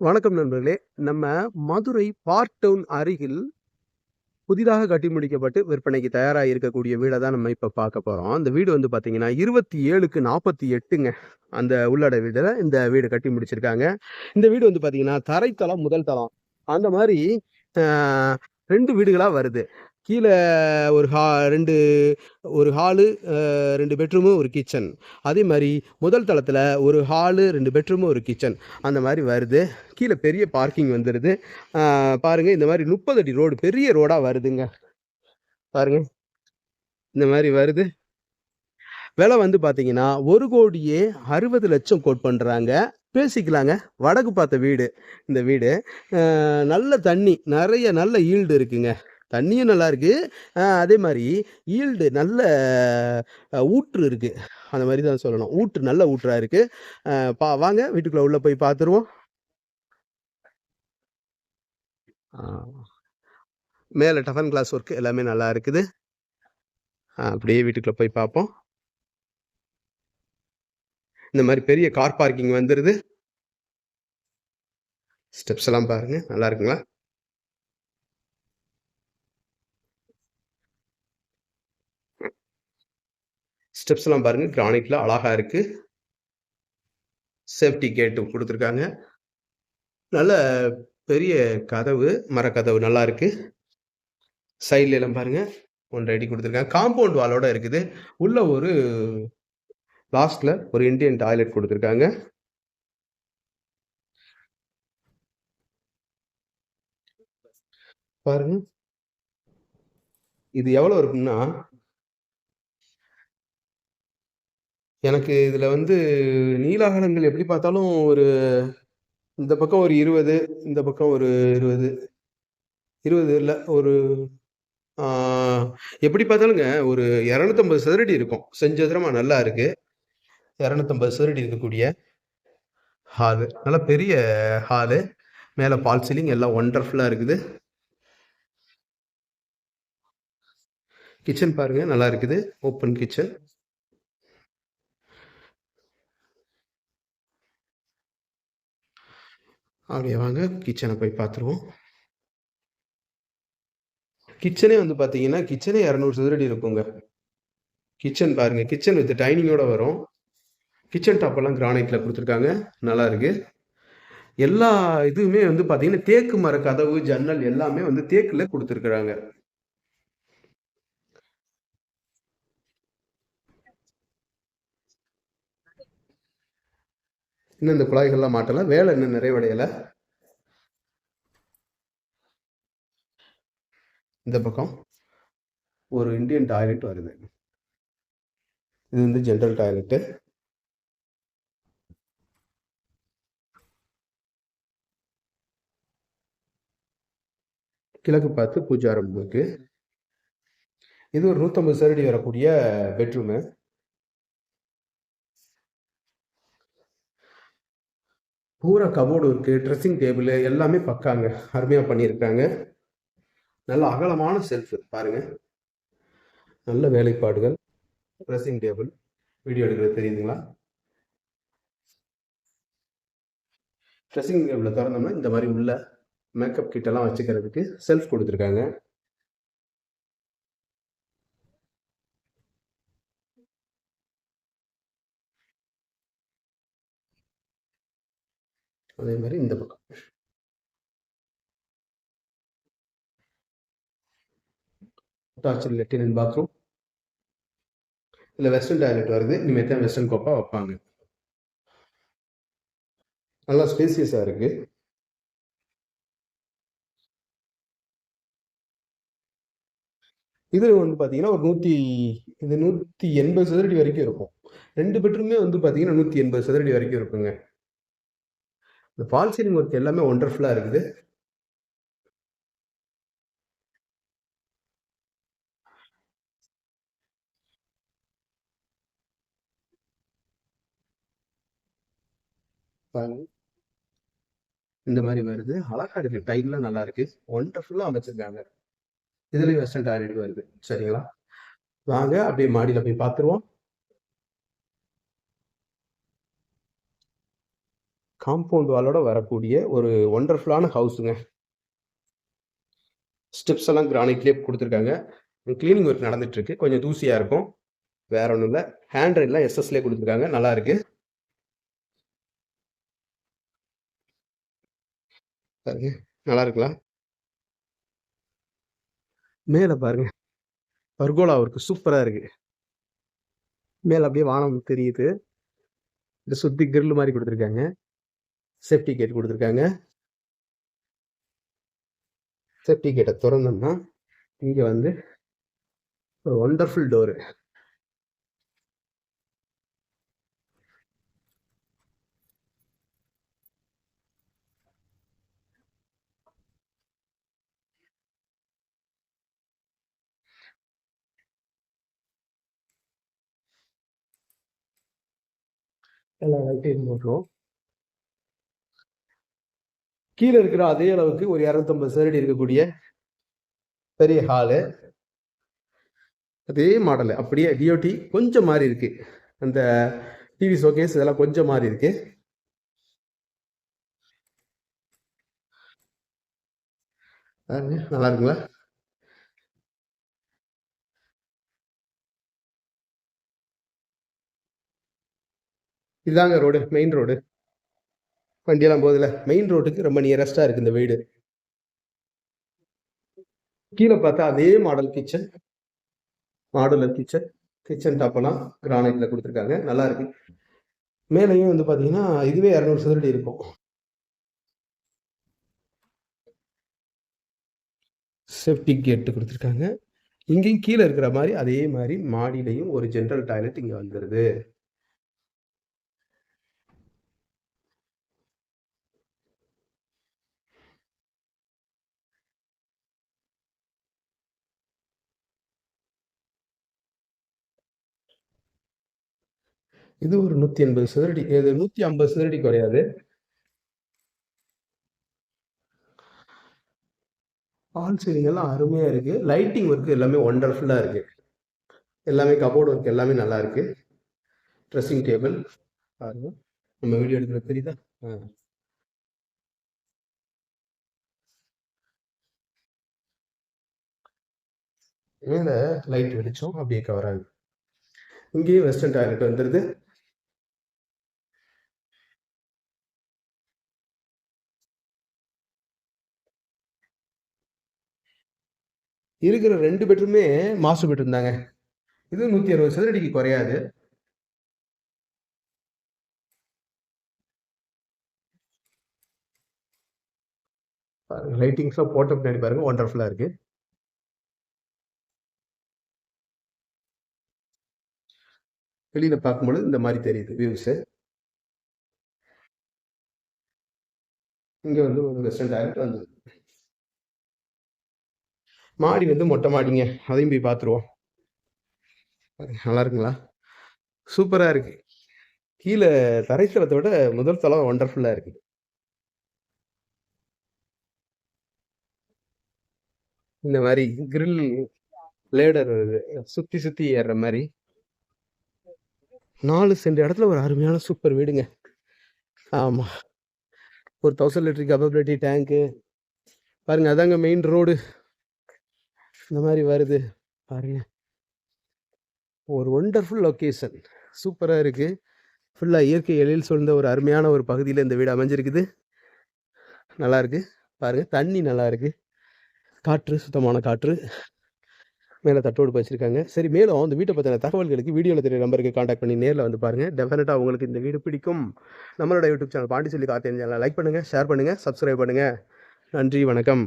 வணக்கம் நண்பர்களே. நம்ம மதுரை பார்க் டவுன் அருகில் புதிதாக கட்டி முடிக்கப்பட்டு விற்பனைக்கு தயாரா இருக்கக்கூடிய வீட தான் நம்ம இப்ப பார்க்க போறோம். இந்த வீடு வந்து பார்த்தீங்கன்னா, 27க்கு 48ங்க. அந்த உள்ளாட வீடுல இந்த வீடு கட்டி முடிச்சிருக்காங்க. இந்த வீடு வந்து பார்த்தீங்கன்னா, தரைத்தளம், முதல் தளம் அந்த மாரி அ 2 வீடுகளா வருது. கீழ ஒரு 2 ஒரு ஹாலு, 2 பெட்ரூமு, ஒரு கிச்சன். அதே மாரி முதல் தளத்துல ஒரு ஹாலு, 2 பெட்ரூமு, ஒரு கிச்சன். அந்த மாரி வருது. கீழ பெரிய பார்க்கிங் வந்துருது. பாருங்க இந்த மாரி 30 அடி ரோடு, பெரிய ரோடா வருதுங்க. பாருங்க. இந்த மாரி வருது. விலை வந்து பார்த்தீங்கன்னா, 1,60,00,000 கோட் பண்றாங்க. பேசிக்கலாங்க. வடக்கு பார்த்த வீடு இந்த வீடு. நல்ல தண்ணி, நெறைய நல்ல ஈல்டு இருக்குங்க. தண்ணியும் நல்லா இருக்கு. அதே மாரி ஈல்டு நல்ல ஊற்று இருக்கு. அந்த மாரி தான் சொல்லணும். ஊற்று நல்ல ஊற்றா இருக்கு. வாங்க வீட்டுக்குள்ள உள்ள போய் பார்த்துருவோம். ஆ மேல டஃபன் கிளாஸ் ஒர்க் எல்லாமே நல்லா இருக்குது. அப்படியே வீட்டுக்குள்ள போய் பார்ப்போம். இந்த மாரி பெரிய கார் பார்க்கிங் வந்துருது. ஸ்டெப்ஸ் எல்லாம் பாருங்க. நல்லா இருக்குங்களா? ஸ்டெப்ஸ் எல்லாம் பாருங்க. கிரானைட்ல அழகா இருக்கு. சேஃப்டி கேட்டும் குடுத்துருக்காங்க. நல்ல பெரிய கதவு, மரக்கதவு நல்லா இருக்கு. சைடுல எல்லாம் பாருங்க. 1 அடி குடுத்துருக்காங்க. காம்பவுண்ட் வாலோட இருக்குது. உள்ள ஒரு லாஸ்ட்ல ஒரு இந்தியன் டாய்லெட் குடுத்துருக்காங்க. பாருங்க. இது எவ்வளோ இருக்கும்னா, எனக்கு இதுல வந்து நீள அகலங்கள் எப்படி பார்த்தாலும் ஒரு இந்த பக்கம் ஒரு 20, இந்த பக்கம் ஒரு 20, 20 இல்ல ஒரு ஆ எப்படி பார்த்தாலுங்க ஒரு 250 சதுரடி இருக்கும். செஞ்சதுரமா நல்லா இருக்கு. 250 சதுரடி இருக்கக்கூடிய ஹாலு. நல்ல பெரிய ஹாலு. மேல ஃபால் சீலிங் எல்லாம் ஒண்டர்ஃபுல்லா இருக்குது. கிச்சன் பாருங்க நல்லா இருக்குது. Open kitchen. அப்படியே வாங்க கிச்சன போய் பார்த்துருவோம். கிச்சனே வந்து பார்த்தீங்கன்னா, கிச்சனே 200 சதுரடி இருக்குங்க. கிச்சன் பாருங்க. கிச்சன் வித் டைனிங்கோட வரும். கிச்சன் டாப் எல்லாம் கிரானைட்ல குடுத்துருக்காங்க. நல்லா இருக்கு. எல்லா இதுவுமே வந்து பார்த்தீங்கன்னா, தேக்கு மர கதவு, ஜன்னல் எல்லாமே வந்து தேக்குல குடுத்துருக்காங்க. இன்னும் இந்த குழாய்கள்லாம் மாட்டல. வேலை இன்னும் நிறைவடையல. இந்த பக்கம் ஒரு இந்தியன் டாய்லெட் வருது. இது வந்து ஜெனரல் டாய்லெட்டு. கிழக்கு பார்த்து பூஜா ரூம் இருக்கு. இது ஒரு 150 சதுரடி வரக்கூடிய பெட்ரூமு. பூரா கபோர்டு இருக்கு. ட்ரெஸ்ஸிங் டேபிள் எல்லாமே பக்காங்க. அருமையா பண்ணியிருக்காங்க. நல்ல அகலமான செல்ஃப் பாருங்க. நல்ல வேலைப்பாடுகள். Dressing table. வீடியோ எடுக்கிறது தெரியுதுங்களா? ட்ரெஸ்ஸிங் டேபிள தொறந்தோம்னா இந்த மாரி உள்ள மேக்கப் கிட் எல்லாம் வச்சுக்கிறதுக்கு செல்ஃப் குடுத்துருக்காங்க. அதே மாரி இந்த பக்கம். Attached latrine and bathroom. இதுல வெஸ்டர்ன் டாய்லெட் வருது. இனிமேல் தான் வெஸ்டர்ன் கோப்பா வைப்பாங்க. நல்லா ஸ்பேசியஸா இருக்கு. இது வந்து பார்த்தீங்கன்னா, இது 180 சதுரடி வரைக்கும் இருக்கும். 2 பெட்ரூமே வந்து பார்த்தீங்கன்னா, 180 சதுரடி வரைக்கும் இருக்குங்க. இந்த ஃபால் சீலிங் ஒர்க் எல்லாமே ஒண்டர்ஃபுல்லா இருக்குது. பாருங்க. இந்த மாரி வருது. அழகா இருக்கு. டைல்லாம் நல்லா இருக்கு. ஒண்டர்ஃபுல்லா அமைச்சிருக்காங்க. இதுலயும் வெஸ்டர்ன் டாய்லெட் வருது. சரிங்களா? வாங்க அப்படியே மாடியில போய் பார்த்துருவோம். காம்பவுண்ட் வாலோட வரக்கூடிய ஒரு ஒண்டர்ஃபுல்லான ஹவுஸுங்க. ஸ்டெப்ஸ் எல்லாம் கிரானைட்லேயே கொடுத்துருக்காங்க. கிளீனிங் ஒர்க் நடந்துட்டு இருக்கு. கொஞ்சம் தூசியா இருக்கும், வேற ஒன்றும் இல்லை. ஹேண்ட் ரைட்லாம் எஸ்எஸ்லேயே கொடுத்துருக்காங்க, நல்லா இருக்கு. பாருங்க, நல்லா இருக்குங்களா? மேல பாருங்க, பர்கோலா ஒர்க் சூப்பரா இருக்கு. மேல அப்படியே வானம் தெரியுது. இதை சுத்தி கிரில் மாதிரி கொடுத்துருக்காங்க. சேஃப்டி கேட் கொடுத்துருக்காங்க. சேஃப்டி கேட்டை திறந்தோம்னா இங்க வந்து ஒரு ஒண்டர்ஃபுல் டோரு. எல்லா லைட்டையும் போடுறோம். கீழே இருக்கிற அதே அளவுக்கு ஒரு 250 சதுரடி இருக்கக்கூடிய பெரிய ஹாலு. அதே மாடல் அப்படியே டிஓடி கொஞ்சம் மாறி இருக்கு. அந்த டிவி ஷோகேஸ் இதெல்லாம் கொஞ்சம் மாறி இருக்கு. நல்லா இருக்குங்களா? இதுதாங்க ரோடு, மெயின் ரோடு. வண்டியெல்லாம் போகுதுல, மெயின் ரோட்டுக்கு ரொம்ப நியரஸ்டா இருக்கு இந்த வீடு. கீழே பார்த்தா அதே model kitchen, modular kitchen. Kitchen டாப்பெல்லாம் கிரானைட்ல கொடுத்துருக்காங்க, நல்லா இருக்கு. மேலையும் வந்து பார்த்தீங்கன்னா இதுவே 200 சதுரடி இருக்கும். சேஃப்டி கேட்டு கொடுத்துருக்காங்க. இங்கேயும் கீழே இருக்கிற மாதிரி அதே மாதிரி மாடியிலையும் ஒரு ஜென்ரல் டாய்லெட் இங்கே வந்துடுது. இது ஒரு 180 சதுரடி, இது 150 சதுரடி குறையாது. ஆல் சீலிங் எல்லாம் அருமையா இருக்கு. லைட்டிங் ஒர்க் எல்லாமே ஒண்டர்ஃபுல்லா இருக்கு. எல்லாமே கபோர்டு ஒர்க் எல்லாமே நல்லா இருக்கு. ட்ரெஸ்ஸிங் டேபிள் பாருங்க, நம்ம வீடியோ எடுக்கிறது தெரியுதா? மேல லைட் வெளிச்சம் அப்படியே கவர் ஆகுது. இங்கேயும் வெஸ்டர்ன் டாய்லெட் வந்துருது. இருக்கிற 2 பெட்ரூமே மாஸ்டர் பெட்ரூம் தாங்க. இது 160 சதுரடிக்கு குறையாது. லைட்டிங்ஸ்லாம் போட்ட பின்னாடி பாருங்க, ஒண்டர்ஃபுல்லா இருக்கு. வெளியில பார்க்கும்பொழுது இந்த மாதிரி தெரியுது வியூஸ். இங்க வந்து ஒரு வெஸ்டர்ன் டாய்லெட் வந்து, மாடி வந்து மொட்டை மாடிங்க, அதையும் போய் பார்த்துருவோம். நல்லா இருக்குங்களா? சூப்பரா இருக்கு. கீழே தரைத்தளத்தை விட முதல் தளம் ஒண்டர்ஃபுல்லா இருக்கு. இந்த மாதிரி கிரில் லேடர் சுத்தி சுத்தி ஏறுற மாதிரி 4 சென்ட் இடத்துல ஒரு அருமையான சூப்பர் வீடுங்க. ஆமா, ஒரு 1000 லிட்டர் கெப்பாபிலிட்டி டேங்க்கு பாருங்க. அதாங்க மெயின் ரோடு, இந்த மாதிரி வருது பாருங்க. ஒரு ஒண்டர்ஃபுல் லொக்கேஷன், சூப்பரா இருக்கு. ஃபுல்லா இயற்கை எழில் சூழ்ந்த ஒரு அருமையான ஒரு பகுதியில் இந்த வீடு அமைஞ்சிருக்குது. நல்லா இருக்கு பாருங்க. தண்ணி நல்லா இருக்கு, காற்று சுத்தமான காற்று. மேலே தட்டோடு வச்சிருக்காங்க. சரி, மேலும் அந்த வீட்டை பற்றின தகவல்களுக்கு வீடியோவில் தெரிய நம்பருக்கு காண்டாக்ட் பண்ணி நேரில் வந்து பாருங்கள். டெஃபினட்டாக உங்களுக்கு இந்த வீடு பிடிக்கும். நம்மளோட யூடியூப் சேனல் பாண்டிச்செல்வி கார்த்தியன் சேனலை லைக் பண்ணுங்கள், ஷேர் பண்ணுங்கள், சப்ஸ்கிரைப் பண்ணுங்கள். நன்றி, வணக்கம்.